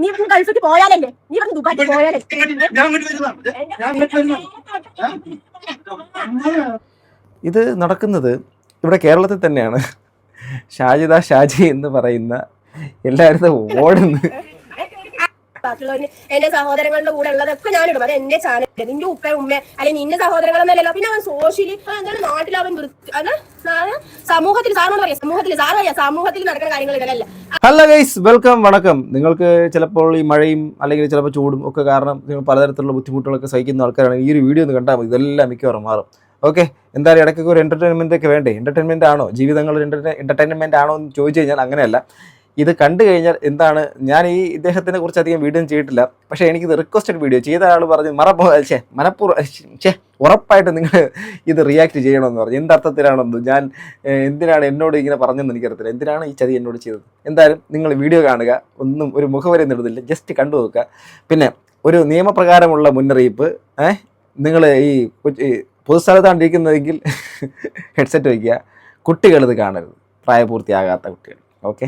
നീ ഗൾഫിക്ക് പോയാലല്ലേ, നീ പറഞ്ഞു ദുബായിക്ക് പോയാലേ. ഇത് നടക്കുന്നത് ഇവിടെ കേരളത്തിൽ തന്നെയാണ്. ഷാജി എന്ന് പറയുന്ന എല്ലാവരും ഓടുന്നു. ബാക്കിയുള്ളവര് എന്റെ സഹോദരങ്ങളുടെ കൂടെ ഉള്ളതൊക്കെ ഞാനിടും. അത് എന്റെ ചാനൽ. നിന്റെ ഉപ്പ ഉമ്മ അല്ലെങ്കിൽ നിന്റെ സഹോദരങ്ങളൊന്നല്ലല്ലോ. പിന്നെ അവൻ സോഷ്യലി എന്താണ് നാട്ടിൽ അവൻ സമൂഹത്തിൽ സാറിനോട് പറയാം, സമൂഹത്തിൽ നടക്കുന്ന കാര്യങ്ങൾ ഇടലല്ല. ഹലോ ഗൈസ്, വെൽക്കം, വണക്കം. നിങ്ങൾക്ക് ചിലപ്പോൾ ഈ മഴയും അല്ലെങ്കിൽ ചിലപ്പോൾ ചൂടും ഒക്കെ കാരണം നിങ്ങൾ പലതരത്തിലുള്ള ബുദ്ധിമുട്ടുകളൊക്കെ സഹിക്കുന്ന ആൾക്കാരാണ്. ഈ ഒരു വീഡിയോ ഒന്ന് കണ്ടാൽ മതി, ഇതെല്ലാം മിക്കവാറും മാറും. ഓക്കെ, എന്തായാലും ഇടയ്ക്കൊക്കെ ഒരു എൻ്റർടൈൻമെൻ്റ് ഒക്കെ വേണ്ടേ? എൻ്റർടൈൻമെൻ്റ് ആണോ ജീവിതങ്ങൾ, എൻ്റർടൈൻമെൻ്റ് ആണോ എന്ന് ചോദിച്ചു കഴിഞ്ഞാൽ അങ്ങനെയല്ല. ഇത് കണ്ടു കഴിഞ്ഞാൽ എന്താണ്, ഞാൻ ഈ ഇദ്ദേഹത്തിനെ കുറിച്ച് അധികം വീഡിയോ ചെയ്തിട്ടില്ല. പക്ഷേ എനിക്കിത് റിക്വസ്റ്റഡ് വീഡിയോ ചെയ്ത ആൾ പറഞ്ഞ് ഉറപ്പായിട്ട് നിങ്ങൾ ഇത് റിയാക്ട് ചെയ്യണമെന്ന് പറഞ്ഞു. എന്തർത്ഥത്തിലാണെന്ന്, ഞാൻ എന്തിനാണ് എന്നോട് ഇങ്ങനെ പറഞ്ഞതെന്ന് എനിക്കറിയത്തില്ല. എന്തിനാണ് ഈ ചതി എന്നോട് ചെയ്തത്? എന്തായാലും നിങ്ങൾ വീഡിയോ കാണുക, ഒന്നും ഒരു മുഖവരെ ഇടുന്നില്ല, ജസ്റ്റ് കണ്ടു നോക്കുക. പിന്നെ ഒരു നിയമപ്രകാരമുള്ള മുന്നറിയിപ്പ്, നിങ്ങൾ ഈ പൊതുസ്ഥലത്താണ് ഇരിക്കുന്നതെങ്കിൽ ഹെഡ്സെറ്റ് വയ്ക്കുക. കുട്ടികൾ ഇത് കാണരുത്, പ്രായപൂർത്തിയാകാത്ത കുട്ടികൾ. ഓക്കെ,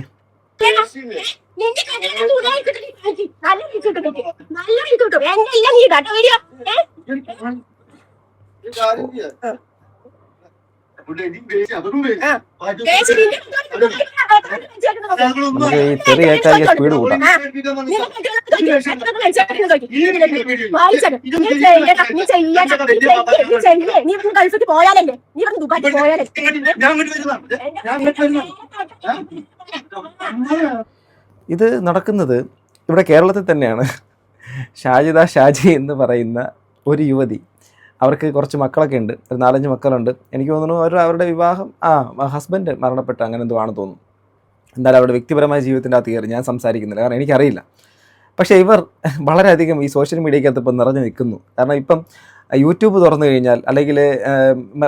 നമുക്ക് ഈ തെറി കേൾക്കാൻ സ്പീഡ് കൂട്ടാം. ഗൾഫിക്ക് പോയാലല്ലേ, നീ പറഞ്ഞു ദുബായിക്ക് പോയാലേ. ഇത് നടക്കുന്നത് ഇവിടെ കേരളത്തിൽ തന്നെയാണ്. ഷാജി എന്ന് പറയുന്ന ഒരു യുവതി, അവർക്ക് കുറച്ച് മക്കളൊക്കെ ഉണ്ട്, ഒരു 4-5 മക്കളുണ്ട്. എനിക്ക് തോന്നുന്നു അവരുടെ വിവാഹം ഹസ്ബൻഡ് മരണപ്പെട്ട അങ്ങനെ എന്തോ ആണെന്ന് തോന്നുന്നു. എന്തായാലും അവരുടെ വ്യക്തിപരമായ ജീവിതത്തിൻ്റെ അകത്ത് കയറി ഞാൻ സംസാരിക്കുന്നില്ല, കാരണം എനിക്കറിയില്ല. പക്ഷേ ഇവർ വളരെയധികം ഈ സോഷ്യൽ മീഡിയക്കകത്ത് ഇപ്പം നിറഞ്ഞു നിൽക്കുന്നു. കാരണം ഇപ്പം യൂട്യൂബ് തുറന്നു കഴിഞ്ഞാൽ അല്ലെങ്കിൽ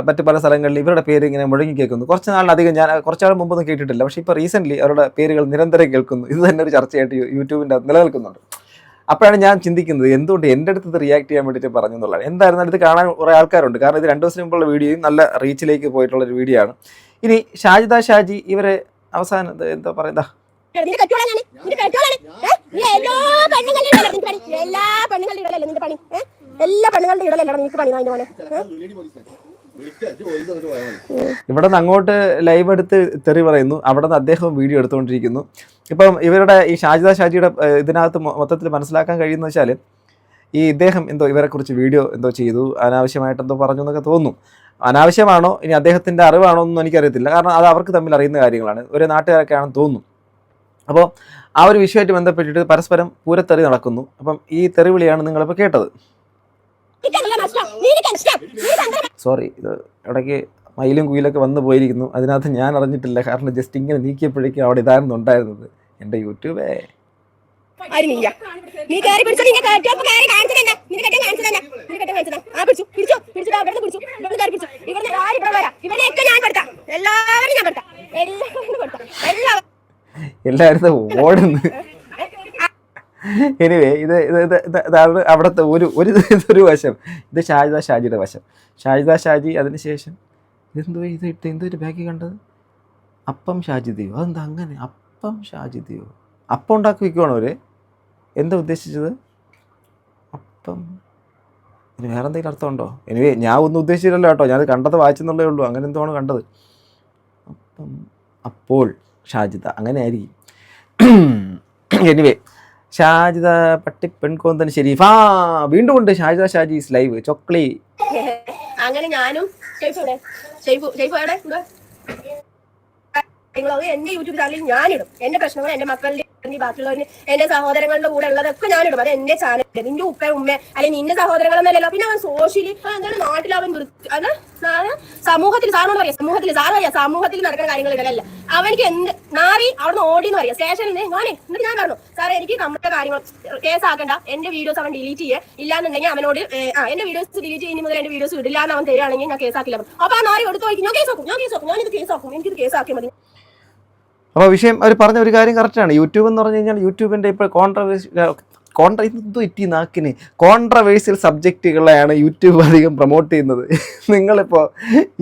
മറ്റ് പല സ്ഥലങ്ങളിൽ ഇവരുടെ പേര് ഇങ്ങനെ മുഴങ്ങി കേൾക്കുന്നു. കുറച്ച് നാളിലധികം, ഞാൻ കുറച്ചാൾ മുമ്പൊന്നും കേട്ടിട്ടില്ല, പക്ഷേ ഇപ്പോൾ റീസെൻ്റ്ലി അവരുടെ പേരുകൾ നിരന്തരം കേൾക്കുന്നു. ഇത് തന്നെ ഒരു ചർച്ചയായിട്ട് യൂട്യൂബിൻ്റെ അകത്ത് നിലനിൽക്കുന്നുണ്ട്. അപ്പോഴാണ് ഞാൻ ചിന്തിക്കുന്നത്, എന്തുകൊണ്ട് എൻ്റെ അടുത്ത് ഇത് റിയാക്ട് ചെയ്യാൻ വേണ്ടിയിട്ട് പറഞ്ഞു എന്നുള്ളത്. എന്തായിരുന്നാലും ഇത് കാണാൻ കുറേ ആൾക്കാരുണ്ട്, കാരണം ഇത് 2 ദിവസം മുമ്പുള്ള വീഡിയോയും നല്ല റീച്ചിലേക്ക് പോയിട്ടുള്ളൊരു വീഡിയോ ആണ്. ഇനി ഷാജി ഇവരെ അവസാനം എന്താ പറയുക, ഇവിടെ നിന്ന് അങ്ങോട്ട് ലൈവ് എടുത്ത് തെറി പറയുന്നു, അവിടെ നിന്ന് അദ്ദേഹം വീഡിയോ എടുത്തുകൊണ്ടിരിക്കുന്നു. ഇപ്പം ഇവരുടെ ഈ ഷാജിയുടെ ഇതിനകത്ത് മൊത്തത്തിൽ മനസ്സിലാക്കാൻ കഴിയുന്ന വെച്ചാൽ, ഈ ഇദ്ദേഹം എന്തോ ഇവരെക്കുറിച്ച് വീഡിയോ എന്തോ ചെയ്തു, അനാവശ്യമായിട്ട് എന്തോ പറഞ്ഞു എന്നൊക്കെ തോന്നുന്നു. അനാവശ്യമാണോ ഇനി അദ്ദേഹത്തിൻ്റെ അറിവാണോ എന്നൊന്നും എനിക്കറിയത്തില്ല, കാരണം അത് അവർക്ക് തമ്മിൽ അറിയുന്ന കാര്യങ്ങളാണ്, ഒരു നാട്ടുകാരൊക്കെ ആണെന്ന് തോന്നുന്നു. അപ്പോൾ ആ ഒരു വിഷയമായിട്ട് ബന്ധപ്പെട്ടിട്ട് പരസ്പരം പൂരത്തെറി നടക്കുന്നു. അപ്പം ഈ തെറിവിളിയാണ് നിങ്ങളിപ്പോൾ കേട്ടത്. സോറി, ഇത് ഇടയ്ക്ക് മയിലും കുയിലൊക്കെ വന്നു പോയിരിക്കുന്നു, അതിനകത്ത് ഞാൻ അറിഞ്ഞിട്ടില്ല, കാരണം ജസ്റ്റ് ഇങ്ങനെ നീക്കിയപ്പോഴേക്കും അവിടെ ഇതായിരുന്നു ഉണ്ടായിരുന്നത്. എൻ്റെ യൂട്യൂബേ എല്ലാവരും ഓടുന്നു. എനിവേ, ഇതാണ് അവിടുത്തെ ഒരു വശം. ഇത് ഷാജിയുടെ വശം. ഷാജി അതിനുശേഷം എന്തോ ഒരു ബാക്കി കണ്ടത്, അപ്പം ഷാജിദയോ, അതെന്താ അങ്ങനെ അപ്പം ഷാജിദയോ? അപ്പം ഉണ്ടാക്കി വയ്ക്കുവാണോ അവർ? എന്താ ഉദ്ദേശിച്ചത്? അപ്പം ഇനി വേറെ എന്തെങ്കിലും അർത്ഥമുണ്ടോ? എനിവേ, ഞാൻ ഒന്നും ഉദ്ദേശിച്ചില്ലല്ലോ കേട്ടോ, ഞാനത് കണ്ടത് വായിച്ചെന്നുള്ളേ ഉള്ളൂ. അങ്ങനെ എന്താണ് കണ്ടത്? അപ്പം അപ്പോൾ ഷാജിദ അങ്ങനെ ആയിരിക്കും. എനിവേ, ഷാജിദ പെൺകോന്തൻ ഷെരീഫ് വീണ്ടും ഉണ്ട്. ഷാജീസ് ലൈവ് ചൊക്ലി. അങ്ങനെ ഞാനും എന്റെ യൂട്യൂബ് ചാനലിൽ ഞാനിടും എന്റെ പ്രശ്നങ്ങൾ, എന്റെ മക്കളുടെ, ബാക്കിയുള്ളവര് എന്റെ സഹോദരങ്ങളുടെ കൂടെ ഉള്ളതൊക്കെ ഞാനിടും. അത് എന്റെ ചാനൽ. നിന്റെ ഉപ്പ ഉമ്മ അല്ലെങ്കിൽ നിന്റെ സഹോദരങ്ങളൊന്നല്ലല്ലോ. പിന്നെ അവൻ സോഷ്യലി എന്താണ് നാട്ടിൽ അവൻ സമൂഹത്തിൽ സാറിനോട് പറയാം, സമൂഹത്തിൽ നടക്കുന്ന കാര്യങ്ങൾ ഇടലല്ല. അവനിക്ക് എന്ത് നാറി അവിടുന്ന് ഓടിന്ന് പറയാം സ്റ്റേഷനിൽ നിന്ന്. എന്നിട്ട് ഞാൻ പറഞ്ഞു, സാറേ എനിക്ക് നമ്മുടെ കാര്യങ്ങൾ കേസാക്കണ്ട, എന്റെ വീഡിയോസ് അവൻ ഡിലീറ്റ് ചെയ്യുക, ഇല്ലാന്നുണ്ടെങ്കിൽ അവനോട് എന്റെ വീഡിയോസ് ഡിലീറ്റ് ചെയ്യുന്ന മുതൽ എന്റെ വീഡിയോസ് ഇടില്ല എന്ന് അവൻ തരികയാണെങ്കിൽ ഞാൻ കേസാക്കില്ല. അപ്പൊ ആ നാറി എടുത്ത് നോക്കി, ഞാൻ കേസാക്കും, എനിക്കിത് കേസാക്കിയാൽ മതി. അപ്പോൾ വിഷയം അവർ പറഞ്ഞ ഒരു കാര്യം കറക്റ്റാണ്. യൂട്യൂബ് എന്ന് പറഞ്ഞു കഴിഞ്ഞാൽ യൂട്യൂബിൻ്റെ ഇപ്പോൾ എന്തോ ഇറ്റി നാക്കിന് കോൺട്രവേഴ്സ്യൽ സബ്ജക്റ്റുകളെയാണ് യൂട്യൂബ് അധികം പ്രൊമോട്ട് ചെയ്യുന്നത്. നിങ്ങളിപ്പോൾ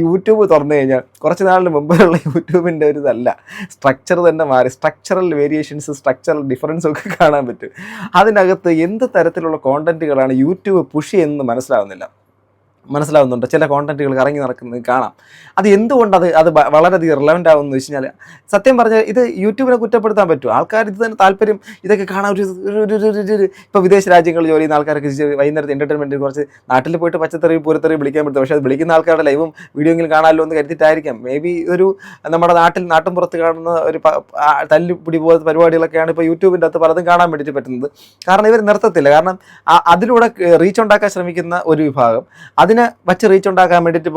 യൂട്യൂബ് തുറന്നു കഴിഞ്ഞാൽ കുറച്ച് നാളിന് മുമ്പുള്ള യൂട്യൂബിൻ്റെ ഒരു ഇതല്ല, സ്ട്രക്ചർ തന്നെ മാറി. സ്ട്രക്ചറൽ വേരിയേഷൻസ്, സ്ട്രക്ചറൽ ഡിഫറൻസും ഒക്കെ കാണാൻ പറ്റും. അതിനകത്ത് എന്ത് തരത്തിലുള്ള കോണ്ടന്റുകളാണ് യൂട്യൂബ് പുഷ് ചെയ്യുന്നത് മനസ്സിലാവുന്നുണ്ട്. ചില കോണ്ടന്റുകൾ കറങ്ങി നടക്കുന്നത് കാണാം. അത് എന്തുകൊണ്ട് അത് വളരെയധികം റിലവൻ്റ് ആവുമെന്ന് വെച്ച് കഴിഞ്ഞാൽ, സത്യം പറഞ്ഞാൽ ഇത് യൂട്യൂബിനെ കുറ്റപ്പെടുത്താൻ പറ്റും. ആൾക്കാർ ഇത് തന്നെ താല്പര്യം ഇതൊക്കെ കാണാൻ ഇപ്പോൾ വിദേശ രാജ്യങ്ങളിൽ ജോലി ചെയ്യുന്ന ആൾക്കാർക്ക് വൈകുന്നേരത്തെ എൻ്റർടൈൻമെൻറ്റ് കുറച്ച് നാട്ടിൽ പോയിട്ട് പച്ചത്തെറി പൂരത്തെറി വിളിക്കാൻ പറ്റും. പക്ഷേ അത് വിളിക്കുന്ന ആൾക്കാരുടെ ലൈവും വീഡിയോയെങ്കിലും കാണാമല്ലോ എന്ന് കരുതിയിട്ടായിരിക്കാം. മേ ബി ഒരു നമ്മുടെ നാട്ടിൻ പുറത്ത് കാണുന്ന ഒരു തല്ലുപിടി പോലത്തെ പരിപാടികളൊക്കെയാണ് ഇപ്പോൾ യൂട്യൂബിൻ്റെ അകത്ത് പലതും കാണാൻ വേണ്ടിയിട്ട് പറ്റുന്നത്. കാരണം ഇവർ നിർത്തത്തില്ല. കാരണം അതിലൂടെ റീച്ച് ഉണ്ടാക്കാൻ ശ്രമിക്കുന്ന ഒരു വിഭാഗം, അതിനെ വച്ച് റീച്ച് ഉണ്ടാക്കാൻ വേണ്ടിയിട്ട്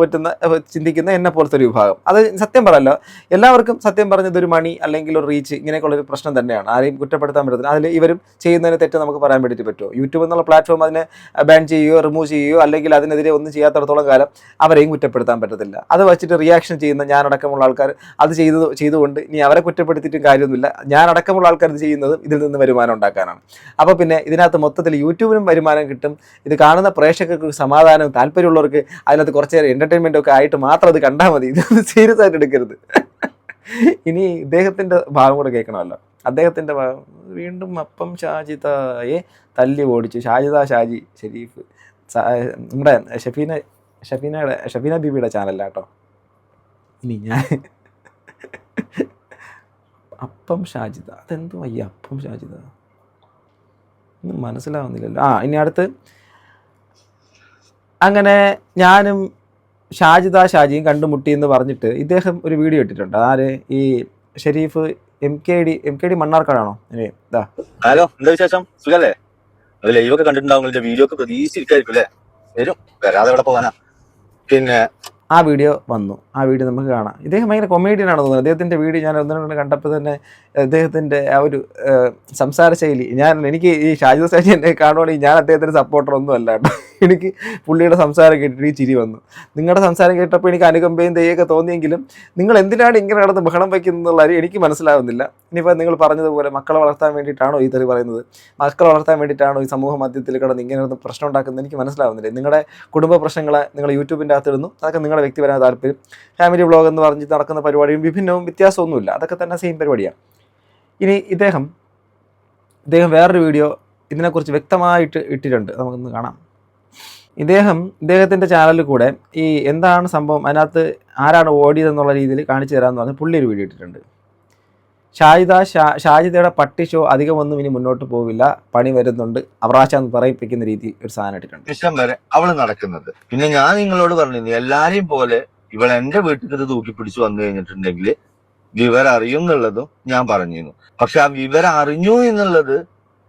ചിന്തിക്കുന്ന എന്നെ പോലത്തെ ഒരു വിഭാഗം. അത് സത്യം പറയല്ലോ, എല്ലാവർക്കും സത്യം പറഞ്ഞത് ഒരു മണി അല്ലെങ്കിൽ ഒരു റീച്ച് ഇങ്ങനെയൊക്കെയുള്ളൊരു പ്രശ്നം തന്നെയാണ്. ആരെയും കുറ്റപ്പെടുത്താൻ പറ്റത്തില്ല. അതിൽ ഇവരും ചെയ്യുന്നതിന് തെറ്റ് നമുക്ക് പറയാൻ വേണ്ടിയിട്ട് പറ്റുമോ? യൂട്യൂബ് എന്നുള്ള പ്ലാറ്റ്ഫോം അതിനെ ബാൻ ചെയ്യുകയോ റിമൂവ് ചെയ്യുകയോ അല്ലെങ്കിൽ അതിനെതിരെ ഒന്നും ചെയ്യാത്തടത്തോളം കാലം അവരെയും കുറ്റപ്പെടുത്താൻ പറ്റത്തില്ല. അത് വെച്ചിട്ട് റിയാക്ഷൻ ചെയ്യുന്ന ഞാനടക്കമുള്ള ആൾക്കാർ അത് ചെയ്തുകൊണ്ട് ഇനി അവരെ കുറ്റപ്പെടുത്തിയിട്ടും കാര്യമൊന്നുമില്ല. ഞാനടക്കമുള്ള ആൾക്കാർ ഇത് ചെയ്യുന്നത് ഇതിൽ നിന്ന് വരുമാനം ഉണ്ടാക്കാനാണ്. അപ്പോൾ പിന്നെ ഇതിനകത്ത് മൊത്തത്തിൽ യൂട്യൂബിനും വരുമാനം കിട്ടും. ഇത് കാണുന്ന പ്രേക്ഷകർക്ക് സമാധാനം, താല്പര്യമുള്ളവർക്ക് അതിനകത്ത് കുറച്ച് നേരം എൻ്റർടൈൻമെൻ്റ് ഒക്കെ ആയിട്ട് മാത്രം അത് കണ്ടാൽ മതി. ഇതൊന്നും സീരിയസ് ആയിട്ട് എടുക്കരുത്. ഇനി ഇദ്ദേഹത്തിൻ്റെ ഭാഗം കൂടെ കേൾക്കണമല്ലോ. അദ്ദേഹത്തിൻ്റെ ഭാഗം വീണ്ടും അപ്പം ഷാജിദയെ തല്ലി ഓടിച്ചു. ഷാജി ഷെരീഫ് നമ്മുടെ ഷഫീന ബീബിയുടെ ചാനലാട്ടോ. ഇനി ഞാൻ അപ്പം ഷാജിദ, അതെന്തോ അയ്യ അപ്പം ഷാജിദ ഒന്നും മനസ്സിലാവുന്നില്ലല്ലോ. ഇനി അടുത്ത് അങ്ങനെ ഞാനും ഷാജിയും കണ്ടുമുട്ടി എന്ന് പറഞ്ഞിട്ട് ഇദ്ദേഹം ഒരു വീഡിയോ ഇട്ടിട്ടുണ്ട്. ആര്? ഈ ഷെരീഫ് എം കെ ഡി മണ്ണാർക്കാടാണോ? ഹലോ, എന്താ വിശേഷം? സുഖല്ലേ? അത് ലൈവൊക്കെ കണ്ടിട്ടുണ്ടാവും, വീഡിയോ ഒക്കെ പ്രതീക്ഷിച്ചിരിക്കായിരിക്കും അല്ലേ? വരും, വരാതെ എവിടെ പോകാനാ? പിന്നെ ആ വീഡിയോ വന്നു. ആ വീഡിയോ നമുക്ക് കാണാം. ഇദ്ദേഹം ഭയങ്കര കൊമേഡിയനാണെന്ന് തോന്നുന്നത്. അദ്ദേഹത്തിൻ്റെ വീഡിയോ ഞാൻ ഒന്നിനൊന്ന് കണ്ടപ്പോൾ തന്നെ അദ്ദേഹത്തിൻ്റെ ആ ഒരു സംസാര ശൈലി, എനിക്ക് ഈ ഷാജി എന്നെ കാണുവാണെങ്കിൽ ഞാൻ അദ്ദേഹത്തിൻ്റെ സപ്പോർട്ടർ ഒന്നും അല്ല കേട്ടോ. എനിക്ക് പുള്ളിയുടെ സംസാരം കേട്ടിട്ട് ഈ ചിരി വന്നു. നിങ്ങളുടെ സംസാരം കേട്ടപ്പോൾ എനിക്ക് അനുകമ്പയും ദയൊക്കെ തോന്നിയെങ്കിലും നിങ്ങൾ എന്തിനാണ് ഇങ്ങനെ നടന്ന് ബഹളം വയ്ക്കുന്നുള്ള എനിക്ക് മനസ്സിലാവുന്നില്ല. ഇനിയിപ്പോൾ നിങ്ങൾ പറഞ്ഞതുപോലെ മക്കളെ വളർത്താൻ വേണ്ടിയിട്ടാണോ ഈ തെറി പറയുന്നത്? മക്കളെ വളർത്താൻ വേണ്ടിയിട്ടാണോ ഈ സമൂഹ മധ്യത്തിൽ കിടന്ന് ഇങ്ങനെ പ്രശ്നം ഉണ്ടാക്കുന്നത്? എനിക്ക് മനസ്സിലാവുന്നില്ല. നിങ്ങളുടെ കുടുംബ പ്രശ്നങ്ങളെ നിങ്ങൾ യൂട്യൂബിൻ്റെ അകത്ത് ഇടുന്നു, അതൊക്കെ നിങ്ങളുടെ വ്യക്തിപരമായ താല്പര്യം. ഫാമിലി വ്ളോഗ് എന്ന് പറഞ്ഞിട്ട് നടക്കുന്ന പരിപാടിയും വിഭിന്നവും വ്യത്യാസമൊന്നുമില്ല, അതൊക്കെ തന്നെ സെയിം പരിപാടിയാണ്. ഇനി ഇദ്ദേഹം വേറൊരു വീഡിയോ ഇതിനെക്കുറിച്ച് വ്യക്തമായിട്ട് ഇട്ടിട്ടുണ്ട്, നമുക്കൊന്ന് കാണാം. ഇദ്ദേഹത്തിൻ്റെ ചാനലിൽ കൂടെ ഈ എന്താണ് സംഭവം, അതിനകത്ത് ആരാണ് ഓടിയതെന്നുള്ള രീതിയിൽ കാണിച്ചു തരാമെന്ന് പറഞ്ഞ് പുള്ളി ഒരു വീഡിയോ ഇട്ടിട്ടുണ്ട്. ഷാജിദയുടെ പട്ടി ഷോ അധികമൊന്നും ഇനി മുന്നോട്ട് പോവില്ല, പണി വരുന്നുണ്ട്, അവറാശാന്ന് പറയിപ്പിക്കുന്ന രീതി ഒരു സാധനം ഇട്ടിട്ടുണ്ട്. ഇഷ്ടം വരെ അവള് നടക്കുന്നത്. പിന്നെ ഞാൻ നിങ്ങളോട് പറഞ്ഞിരുന്നു, എല്ലാരെയും പോലെ ഇവൾ എന്റെ വീട്ടിൽ ഇത് തൂക്കി പിടിച്ചു വന്നു കഴിഞ്ഞിട്ടുണ്ടെങ്കിൽ വിവരം അറിയും എന്നുള്ളതും ഞാൻ പറഞ്ഞിരുന്നു. പക്ഷെ ആ വിവരം അറിഞ്ഞു എന്നുള്ളത്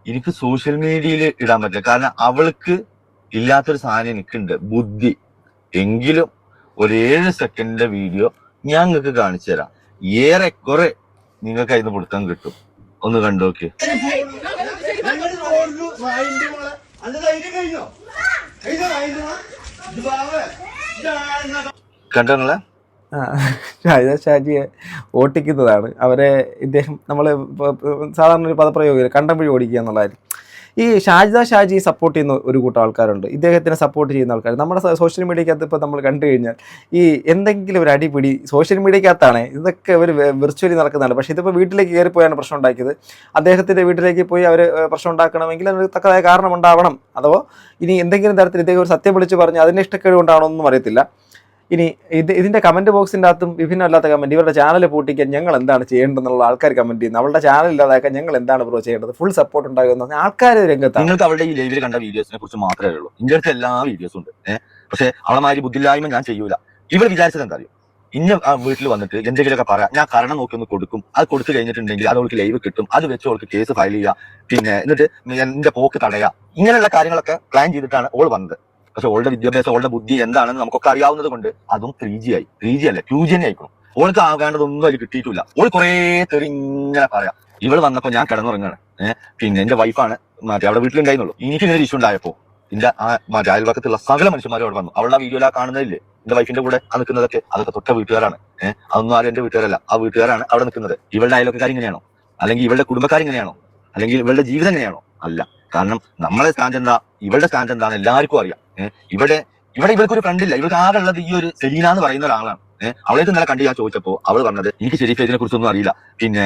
എനിക്ക് സോഷ്യൽ മീഡിയയിൽ ഇടാൻ പറ്റില്ല. കാരണം അവൾക്ക് ഇല്ലാത്തൊരു സാധനം എനിക്കുണ്ട്, ബുദ്ധി. എങ്കിലും ഒരു 7 സെക്കൻഡിന്റെ വീഡിയോ ഞാൻ നിങ്ങൾക്ക് കാണിച്ചു തരാം. ഏറെക്കുറെ നിങ്ങൾക്ക് അതിന് പിടുത്തം കിട്ടും. ഒന്ന് കണ്ടു നോക്കി. കണ്ടോ നിങ്ങളെ? ഷാജിയെ ഓട്ടിക്കുന്നതാണ് ഇദ്ദേഹം നമ്മൾ സാധാരണ ഒരു പദപ്രയോഗം കണ്ടം വഴി ഓടിക്കുക എന്നുള്ളതായിരുന്നു. ഈ ഷാജി സപ്പോർട്ട് ചെയ്യുന്ന ഒരു കൂട്ടം ആൾക്കാരുണ്ട്, ഇദ്ദേഹത്തിനെ സപ്പോർട്ട് ചെയ്യുന്ന ആൾക്കാർ. നമ്മുടെ സോഷ്യൽ മീഡിയക്കകത്ത് ഇപ്പോൾ നമ്മൾ കണ്ടു കഴിഞ്ഞാൽ ഈ എന്തെങ്കിലും ഒരു അടിപിടി സോഷ്യൽ മീഡിയക്കകത്താണ്, ഇതൊക്കെ ഒരു വിർച്വലി നടക്കുന്നതാണ്. പക്ഷേ ഇതിപ്പോൾ വീട്ടിലേക്ക് കയറിപ്പോയാണ് പ്രശ്നം ഉണ്ടാക്കിയത്. അദ്ദേഹത്തിൻ്റെ വീട്ടിലേക്ക് പോയി അവർ പ്രശ്നം ഉണ്ടാക്കണമെങ്കിൽ അതിന് തക്കതായ കാരണം ഉണ്ടാവണം. അതോ ഇനി എന്തെങ്കിലും തരത്തിൽ ഇദ്ദേഹം ഒരു സത്യം വിളിച്ച് പറഞ്ഞ് അതിൻ്റെ ഇഷ്ടക്കേട് കൊണ്ടാണോ ഒന്നും അറിയത്തില്ല. ഇനി ഇതിൻ്റെ കമൻറ്റ് ബോക്സിൻ്റെ അകത്തും വിഭിന്നമല്ലാത്ത കമൻറ്റ്, ഇവരുടെ ചാനൽ പൂട്ടിക്കാൻ ഞങ്ങൾ എന്താണ് ചെയ്യേണ്ടതെന്നുള്ള ആൾക്കാർ കമൻറ്റ് ചെയ്യുന്നത്, അവളുടെ ചാനൽ ഇല്ലാതാക്കാൻ ഞങ്ങൾ എന്താണ് ബ്രോ ചെയ്യേണ്ടത്, ഫുൾ സപ്പോർട്ട് ഉണ്ടാകുന്ന ആൾക്കാർ രംഗത്താണ്. നിങ്ങൾക്ക് അവളുടെ ഈ ലൈവിൽ കണ്ട വീഡിയോസിനെ കുറിച്ച് മാത്രമേ ഉള്ളൂ. ഇതിൻ്റെ അടുത്ത് എല്ലാ വീഡിയോസും ഉണ്ട്. പക്ഷേ അവളമാതിരി ബുദ്ധിയില്ലായ്മ ഞാൻ ചെയ്യൂല. ഇവർ വിചാരിച്ചത് എന്താ അറിയും? ഇന്ന വീട്ടിൽ വന്നിട്ട് എന്തെങ്കിലുമൊക്കെ പറയാം, ഞാൻ കാരണം നോക്കി ഒന്ന് കൊടുക്കും. അത് കൊടുത്തു കഴിഞ്ഞിട്ടുണ്ടെങ്കിൽ അത് അവൾക്ക് ലൈവ് കിട്ടും, അത് വെച്ച് അവൾക്ക് കേസ് ഫയൽ ചെയ്യുക, പിന്നെ എന്നിട്ട് എന്റെ പോക്ക് തടയുക. ഇങ്ങനെയുള്ള കാര്യങ്ങളൊക്കെ പ്ലാൻ ചെയ്തിട്ടാണ് ഓൾ വന്നത്. പക്ഷെ ഓളുടെ വിദ്യാഭ്യാസം, ഓളുടെ ബുദ്ധി എന്താണെന്ന് നമുക്കൊക്കെ അറിയാവുന്നത് കൊണ്ട് അതും 3G ആയി. 3G അല്ല, 2G തന്നെ ആയിക്കണം. ഓൾക്ക് ആകേണ്ടതൊന്നും അതിൽ കിട്ടിയിട്ടില്ല. ഓൾ കുറേ തെറിങ്ങനെ പറയാം. ഇവള് വന്നപ്പോ ഞാൻ കിടന്നുറങ്ങാണ്. പിന്നെ എന്റെ വൈഫാണ് മറ്റേ അവിടെ വീട്ടിലുണ്ടായിരുന്നുള്ളൂ. എനിക്ക് ഇങ്ങനെ ഇഷ്യൂ ഉണ്ടായപ്പോ എന്റെ മറ്റേ അയൽവക്കത്തുള്ള സകല മനുഷ്യന്മാരും അവിടെ വന്നു. അവളുടെ വീഡിയോയിലാ കാണുന്നതില്ലേ എന്റെ വൈഫിന്റെ കൂടെ ആ നിൽക്കുന്നതൊക്കെ, അതൊക്കെ തൊട്ട വീട്ടുകാരാണ്. അതൊന്നും ആരും എന്റെ വീട്ടുകാരല്ല, ആ വീട്ടുകാരാണ് അവിടെ നിൽക്കുന്നത്. ഇവളുടെ അയൽവക്കക്കാർ ഇങ്ങനെയാണോ? അല്ലെങ്കിൽ ഇവളുടെ കുടുംബക്കാർ ഇങ്ങനെയാണോ? അല്ലെങ്കിൽ ഇവളുടെ ജീവിതം എങ്ങനെയാണോ? അല്ല. കാരണം നമ്മളെ സ്റ്റാൻഡ് എന്താ, ഇവളുടെ സ്റ്റാൻഡ് എന്താന്ന് എല്ലാവർക്കും അറിയാം. ഇവിടെ ഇവർക്കൊരു ഫ്രണ്ടില്ല. ഇവർക്ക് ആകെ ഉള്ളത് ഈ ഒരു സെലീന എന്ന് പറയുന്ന ഒരാളാണ്. അവളെ ഇന്നലെ കണ്ട് ഞാൻ ചോദിച്ചപ്പോൾ അവൾ പറഞ്ഞത് എനിക്ക് ഷെരീഫ് ഇതിനെ കുറിച്ചൊന്നും അറിയില്ല. പിന്നെ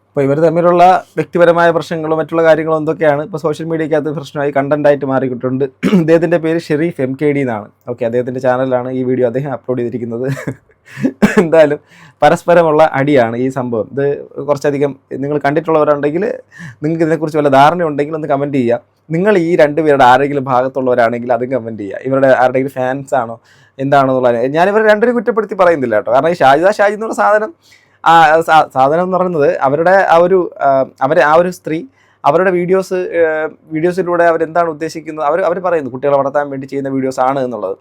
അപ്പോൾ ഇവർ തമ്മിലുള്ള വ്യക്തിപരമായ പ്രശ്നങ്ങളും മറ്റുള്ള കാര്യങ്ങളും എന്തൊക്കെയാണ് ഇപ്പോൾ സോഷ്യൽ മീഡിയക്കകത്ത് പ്രശ്നമായി കണ്ടന്റായിട്ട് മാറിയിട്ടുണ്ട്. അദ്ദേഹത്തിൻ്റെ പേര് ഷെരീഫ് MKD എന്നാണ്. ഓക്കെ, അദ്ദേഹത്തിൻ്റെ ചാനലിലാണ് ഈ വീഡിയോ അദ്ദേഹം അപ്ലോഡ് ചെയ്തിരിക്കുന്നത്. എന്തായാലും പരസ്പരമുള്ള അടിയാണ് ഈ സംഭവം. ഇത് കുറച്ചധികം നിങ്ങൾ കണ്ടിട്ടുള്ളവരുണ്ടെങ്കിൽ നിങ്ങൾക്ക് ഇതിനെക്കുറിച്ച് വല്ല ധാരണ ഉണ്ടെങ്കിൽ ഒന്ന് കമൻറ്റ് ചെയ്യുക. നിങ്ങൾ ഈ രണ്ടുപേരുടെ ആരെങ്കിലും ഭാഗത്തുള്ളവരാണെങ്കിൽ അതും കമൻറ്റ് ചെയ്യുക. ഇവരുടെ ആരുടെയെങ്കിലും ഫാൻസ് ആണോ എന്താണോ എന്നുള്ളത്. ഞാനിവർ രണ്ടിനും കുറ്റപ്പെടുത്തി പറയുന്നില്ല കേട്ടോ. കാരണം ഈ ഷാജി എന്നുള്ള സാധനം എന്ന് പറയുന്നത് അവരുടെ ആ ഒരു സ്ത്രീ അവരുടെ വീഡിയോസിലൂടെ അവരെന്താണ് ഉദ്ദേശിക്കുന്നത് അവർ പറയുന്നു കുട്ടികളെ വളർത്താൻ വേണ്ടി ചെയ്യുന്ന വീഡിയോസ് ആണ് എന്നുള്ളത്.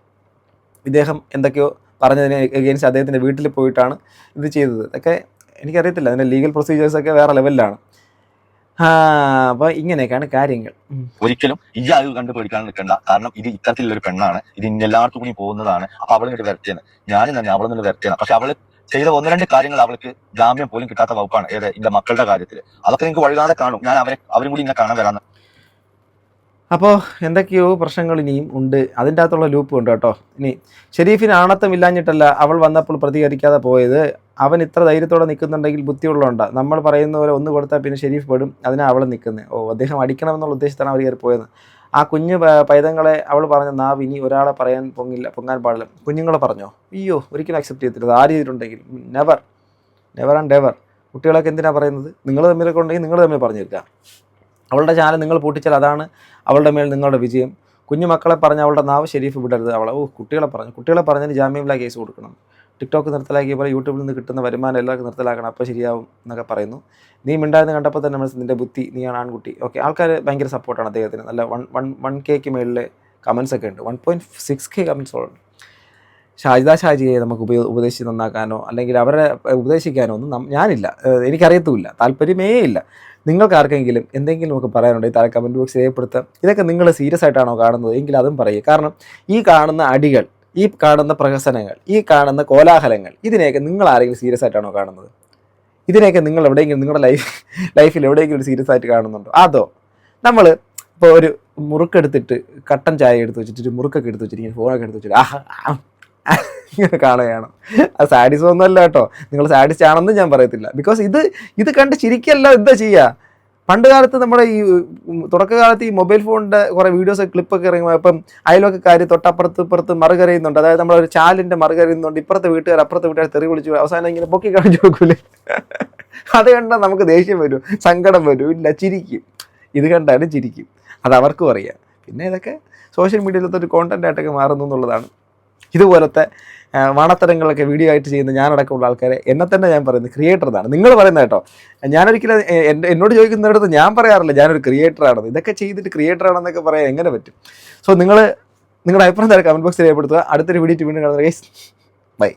ഇദ്ദേഹം എന്തൊക്കെയോ പറഞ്ഞതിന് എഗെയിൻസ്റ്റ് അദ്ദേഹത്തിൻ്റെ വീട്ടിൽ പോയിട്ടാണ് ഇത് ചെയ്തത്. ഇതൊക്കെ എനിക്കറിയത്തില്ല, അതിൻ്റെ ലീഗൽ പ്രൊസീജിയേഴ്സൊക്കെ വേറെ ലെവലിലാണ്. അപ്പോൾ ഇങ്ങനെയൊക്കെയാണ് കാര്യങ്ങൾ. ഒരിക്കലും ഈ അത് കണ്ട് പേടിക്കാൻ നിൽക്കണ്ട. കാരണം ഇത് ഇത്തരത്തിലുള്ളൊരു പെണ്ണാണ്. ഇത് എല്ലാവർക്കും കൂടി പോകുന്നതാണ്. അപ്പൊ അവൾ ഇങ്ങോട്ട് വരച്ചേന്ന്, ഞാനും തന്നെ അവൾ നിന്ന് വരച്ചേന്ന്. പക്ഷെ അവള് ചെയ്ത 1-2 കാര്യങ്ങൾ അവൾക്ക് ജാമ്യം പോലും കിട്ടാത്ത വകുപ്പാണ്. എന്റെ മക്കളുടെ കാര്യത്തിൽ. അതൊക്കെ നിങ്ങൾക്ക് വഴുകാതെ കാണും. ഞാൻ അവരും കൂടി ഇങ്ങനെ കാണാൻ വരാന്ന്. അപ്പോൾ എന്തൊക്കെയോ പ്രശ്നങ്ങൾ ഇനിയും ഉണ്ട്, അതിൻ്റെ അകത്തുള്ള ലൂപ്പ് ഉണ്ട് കേട്ടോ. ഇനി ഷെരീഫിന് ആണത്തമില്ലാഞ്ഞിട്ടല്ല അവൾ വന്നപ്പോൾ പ്രതികരിക്കാതെ പോയത്. അവൻ ഇത്ര ധൈര്യത്തോടെ നിൽക്കുന്നുണ്ടെങ്കിൽ ബുദ്ധിയുള്ളതുകൊണ്ടാണ്. നമ്മൾ പറയുന്ന പോലെ ഒന്ന് കൊടുത്താൽ പിന്നെ ഷെരീഫ് പെടും, അതിനാണ് അവൾ നിൽക്കുന്നത്. അദ്ദേഹം അടിക്കണമെന്നുള്ള ഉദ്ദേശത്താണ് അവർ കയറി പോയത്. ആ കുഞ്ഞ് പൈതങ്ങളെ അവൾ പറഞ്ഞ നാവ് ഇനി ഒരാളെ പൊങ്ങാൻ പാടില്ല. കുഞ്ഞുങ്ങളെ പറഞ്ഞോ? അയ്യോ, ഒരിക്കലും അക്സെപ്റ്റ് ചെയ്തിട്ടില്ല. ആര് ചെയ്തിട്ടുണ്ടെങ്കിൽ നെവർ ആൻഡ് എവർ. കുട്ടികളൊക്കെ എന്തിനാണ് പറയുന്നത്? നിങ്ങൾ തമ്മിലൊക്കെ ഉണ്ടെങ്കിൽ നിങ്ങൾ തമ്മിൽ പറഞ്ഞു തീർക്കുക. അവളുടെ ചാനൽ നിങ്ങൾ പൂട്ടിച്ചാൽ അതാണ് അവളുടെ മേൽ നിങ്ങളുടെ വിജയം. കുഞ്ഞു മക്കളെ പറഞ്ഞ് അവളുടെ നാവ് ഷെരീഫ് വിടരുത്. കുട്ടികളെ പറഞ്ഞതിന് ജാമ്യമില്ലാ കേസ് കൊടുക്കണം. ടിക്ടോക്ക് നിർത്തലാക്കിയ പോലെ യൂട്യൂബിൽ നിന്ന് കിട്ടുന്ന വരുമാനം എല്ലാവർക്കും നിർത്തലാക്കണം, അപ്പോൾ ശരിയാവും എന്നൊക്കെ പറയുന്നു. നീ മിണ്ടായിരുന്നു കണ്ടപ്പോൾ തന്നെ മനസ്സിൽ നിൻ്റെ ബുദ്ധി, നീയാണ് ആൺകുട്ടി. ഓക്കെ, ആൾക്കാർ ഭയങ്കര സപ്പോർട്ടാണ് അദ്ദേഹത്തിന്. നല്ല 1K മേളിലെ കമൻസ് ഒക്കെ ഉണ്ട്. 1.6K കമൻസ് ഉണ്ട്. ഷാജിയെ നമുക്ക് ഉപദേശിച്ച് നന്നാക്കാനോ അല്ലെങ്കിൽ അവരെ ഉപദേശിക്കാനോ ഒന്നും ഞാനില്ല, എനിക്കറിയത്തുമില്ല, താല്പര്യമേ ഇല്ല. നിങ്ങൾക്ക് ആർക്കെങ്കിലും എന്തെങ്കിലും ഒക്കെ പറയാനുണ്ടെങ്കിൽ താഴെ കമൻറ്റ് ബോക്സ് രേഖപ്പെടുത്താം. ഇതൊക്കെ നിങ്ങൾ സീരിയസ് ആയിട്ടാണോ കാണുന്നത് എങ്കിൽ അതും പറയുക. കാരണം ഈ കാണുന്ന അടികൾ, ഈ കാണുന്ന പ്രഹസനങ്ങൾ, ഈ കാണുന്ന കോലാഹലങ്ങൾ, ഇതിനെയൊക്കെ നിങ്ങൾ ആരെങ്കിലും സീരിയസ് ആയിട്ടാണോ കാണുന്നത്? ഇതിനെയൊക്കെ നിങ്ങൾ എവിടെയെങ്കിലും നിങ്ങളുടെ ലൈഫിൽ എവിടെയെങ്കിലും ഒരു സീരിയസ് ആയിട്ട് കാണുന്നുണ്ടോ? അതോ നമ്മൾ ഇപ്പോൾ ഒരു മുറുക്കെടുത്തിട്ട് കട്ടൻ ചായ എടുത്ത് വെച്ചിട്ട് മുറുക്കൊക്കെ എടുത്ത് വെച്ചിട്ട് ഇങ്ങനെ ഫോണൊക്കെ എടുത്ത് വെച്ചിട്ട് ഇങ്ങനെ കാണുകയാണോ? അത് സാഡിസം ഒന്നുമല്ല കേട്ടോ. നിങ്ങൾ സാഡിസ്റ്റ് ആണെന്ന് ഞാൻ പറയത്തില്ല. ബിക്കോസ് ഇത് കണ്ട് ചിരിക്കല്ല എന്താ ചെയ്യുക. പണ്ട് കാലത്ത് നമ്മുടെ ഈ തുടക്കകാലത്ത് ഈ മൊബൈൽ ഫോണിൻ്റെ കുറേ വീഡിയോസ് ക്ലിപ്പൊക്കെ ഇറങ്ങുമ്പോൾ ഇപ്പം അയൽവക്കക്കാർ തൊട്ടപ്പുറത്ത് മറുകരയുന്നുണ്ട്. അതായത് നമ്മളൊരു ചാലിൻ്റെ മറുകരയുന്നുണ്ട്. അപ്പുറത്തെ വീട്ടുകാർ തെറി വിളിച്ചു അവസാനം ഇങ്ങനെ പൊക്കി കാണിച്ചു നോക്കൂലേ. അത് കണ്ടാൽ നമുക്ക് ദേഷ്യം വരും, സങ്കടം വരും, ഇല്ല ചിരിക്കും. ഇത് കണ്ടാലും ചിരിക്കും. അത് അവർക്കും അറിയാം. പിന്നെ ഇതൊക്കെ സോഷ്യൽ മീഡിയയിലത്തെ ഒരു കോണ്ടന്റ് ആയിട്ടൊക്കെ മാറുന്നു എന്നുള്ളതാണ്. ഇതുപോലത്തെ വാണത്തരങ്ങളൊക്കെ വീഡിയോ ആയിട്ട് ചെയ്യുന്ന ഞാനടക്കമുള്ള ആൾക്കാരെ എന്നെ തന്നെ ഞാൻ പറയുന്നത് ക്രിയേറ്റർ എന്നാണ്. നിങ്ങൾ പറയുന്നത് കേട്ടോ. ഞാനൊരിക്കലും എന്നോട് ചോദിക്കുന്നിടത്ത് ഞാൻ പറയാറില്ല ഞാനൊരു ക്രിയേറ്ററാണെന്ന്. ഇതൊക്കെ ചെയ്തിട്ട് ക്രിയേറ്റർ ആണെന്നൊക്കെ പറയാൻ എങ്ങനെ പറ്റും? സോ നിങ്ങളുടെ അഭിപ്രായം കമൻറ്റ് ബോക്സിൽ രേഖപ്പെടുത്തുക. അടുത്തൊരു വീഡിയോ വീണ്ടും കാണുന്നത്. ബൈ.